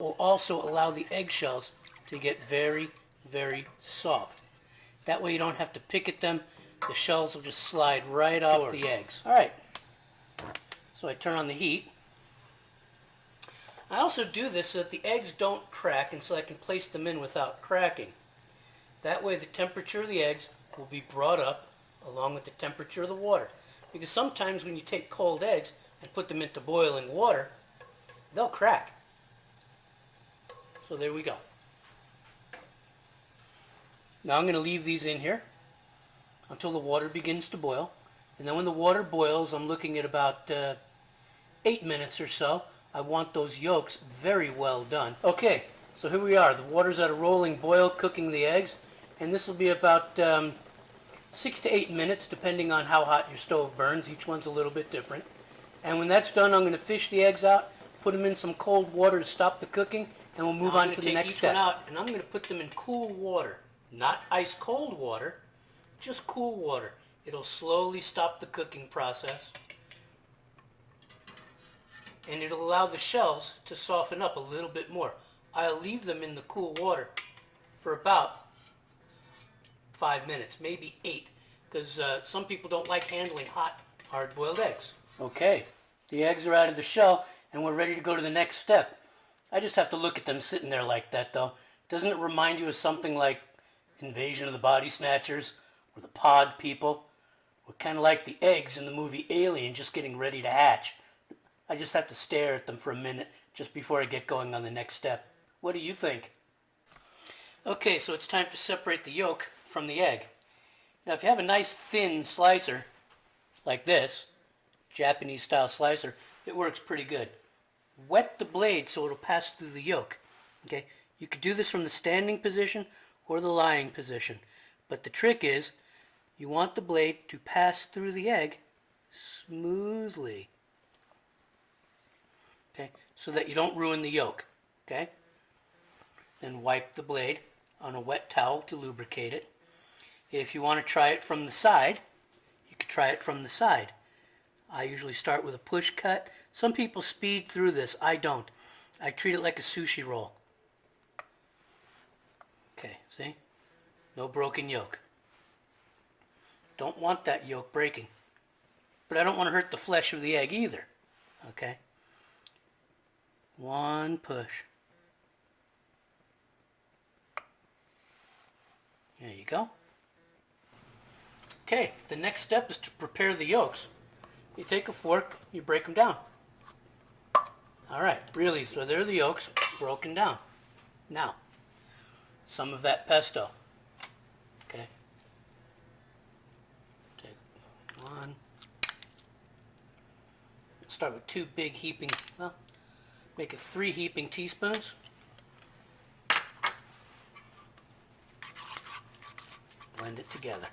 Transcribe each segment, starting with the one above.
will also allow the eggshells to get very, very soft. That way you don't have to pick at them. The shells will just slide right off the eggs. All right, so I turn on the heat. I also do this so that the eggs don't crack and so I can place them in without cracking. That way the temperature of the eggs will be brought up along with the temperature of the water. Because sometimes when you take cold eggs and put them into boiling water, they'll crack. So there we go. Now I'm going to leave these in here until the water begins to boil. And then when the water boils, I'm looking at about 8 minutes or so. I want those yolks very well done. Okay, so here we are. The water's at a rolling boil, cooking the eggs. And this will be about 6 to 8 minutes, depending on how hot your stove burns. Each one's a little bit different. And when that's done, I'm going to fish the eggs out, put them in some cold water to stop the cooking, and we'll move on to the next step. Out, and I'm going to put them in cool water, not ice cold water, just cool water. It'll slowly stop the cooking process, and it'll allow the shells to soften up a little bit more. I'll leave them in the cool water for about 5 minutes, maybe 8, because some people don't like handling hot, hard-boiled eggs. Okay, the eggs are out of the shell, and we're ready to go to the next step. I just have to look at them sitting there like that, though. Doesn't it remind you of something like Invasion of the Body Snatchers or the Pod People? We're kind of like the eggs in the movie Alien, just getting ready to hatch. I just have to stare at them for a minute just before I get going on the next step. What do you think? Okay, so it's time to separate the yolk from the egg. Now, if you have a nice thin slicer like this, Japanese style slicer, it works pretty good. Wet the blade so it'll pass through the yolk. Okay, you could do this from the standing position or the lying position, but the trick is you want the blade to pass through the egg smoothly, okay, so that you don't ruin the yolk. Okay, then wipe the blade on a wet towel to lubricate it. If you want to try it from the side, you could try it from the side. I usually start with a push cut. Some people speed through this. I don't. I treat it like a sushi roll. Okay, see? No broken yolk. Don't want that yolk breaking. But I don't want to hurt the flesh of the egg either. Okay? One push. There you go. Okay, the next step is to prepare the yolks. You take a fork, you break them down. Alright, really, so there are the yolks broken down. Now, some of that pesto. Okay. Take one. Start with 2 big heaping, well, make it 3 heaping teaspoons. Blend it together.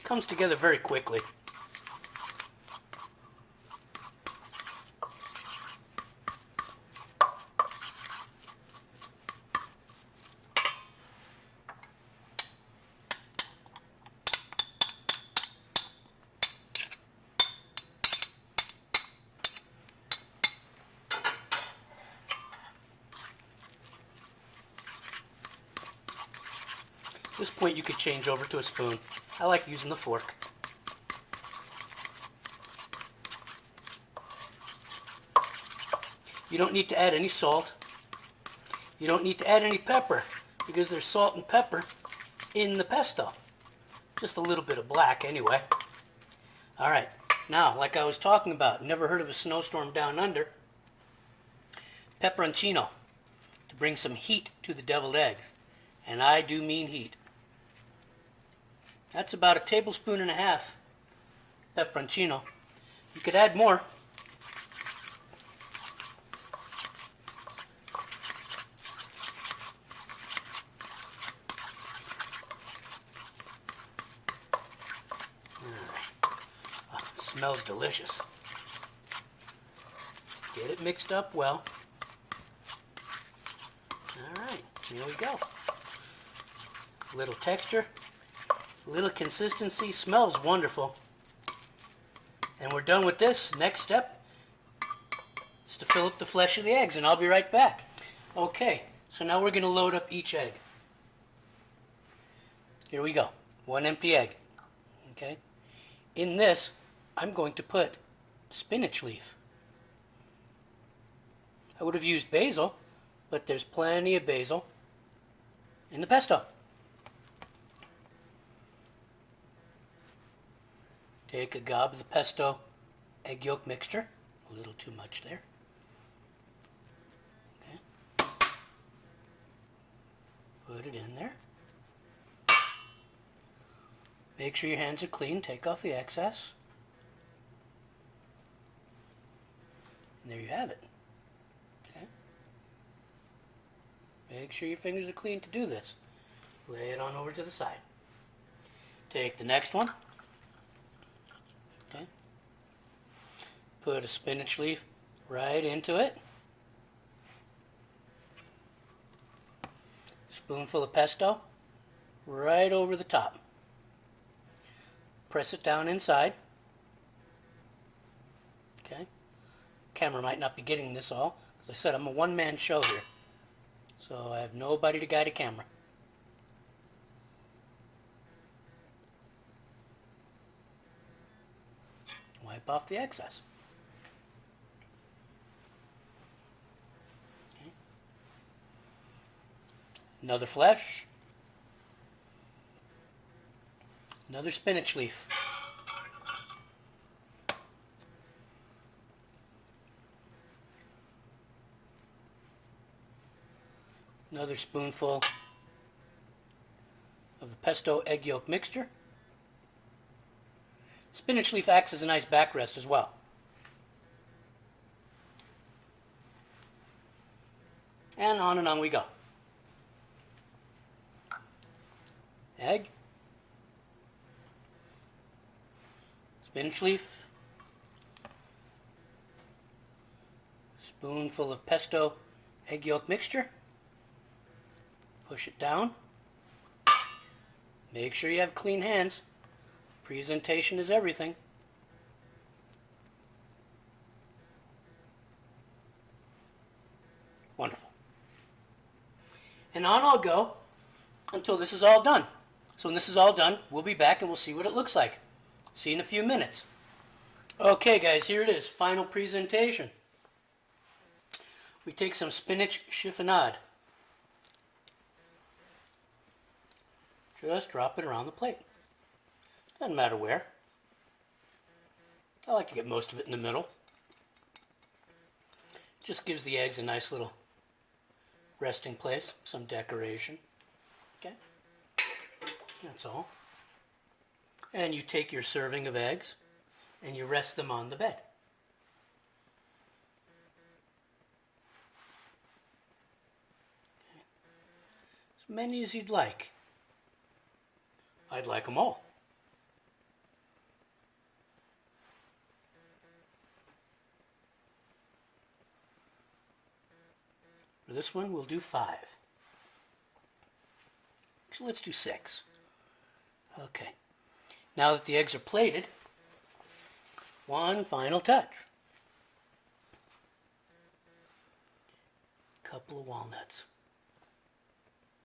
Comes together very quickly. At this point you could change over to a spoon. I like using the fork. You don't need to add any salt. You don't need to add any pepper because there's salt and pepper in the pesto. Just a little bit of black anyway. Alright, now like I was talking about, never heard of a snowstorm down under. Peperoncino to bring some heat to the deviled eggs. And I do mean heat. That's about 1.5 tablespoons peperoncino. You could add more. Smells delicious. Get it mixed up well. Alright, here we go. A little texture, a little consistency, smells wonderful. And we're done with this. Next step is to fill up the flesh of the eggs, and I'll be right back. Okay, so now we're going to load up each egg. Here we go. One empty egg. Okay. In this, I'm going to put spinach leaf. I would have used basil, but there's plenty of basil in the pesto. Take a gob of the pesto egg yolk mixture. A little too much there. Okay. Put it in there. Make sure your hands are clean. Take off the excess. And there you have it. Okay. Make sure your fingers are clean to do this. Lay it on over to the side. Take the next one. Okay. Put a spinach leaf right into it. Spoonful of pesto right over the top. Press it down inside. Okay. Camera might not be getting this all. As I said, I'm a one-man show here. So I have nobody to guide a camera. Wipe off the excess. Okay. Another flesh. Another spinach leaf. Another spoonful of the pesto egg yolk mixture. Spinach leaf acts as a nice backrest as well. And on we go. Egg. Spinach leaf, spoonful of pesto egg yolk mixture, push it down, make sure you have clean hands, presentation is everything. Wonderful. And on I'll go until this is all done. So when this is all done, we'll be back and we'll see what it looks like. See you in a few minutes. Okay guys, here it is, final presentation. We take some spinach chiffonade. Just drop it around the plate. Doesn't matter where. I like to get most of it in the middle. Just gives the eggs a nice little resting place, some decoration. Okay, that's all. And you take your serving of eggs and you rest them on the bed. Okay. As many as you'd like. I'd like them all. For this one, we'll do 5. So let's do 6. Okay. Now that the eggs are plated, one final touch. Couple of walnuts.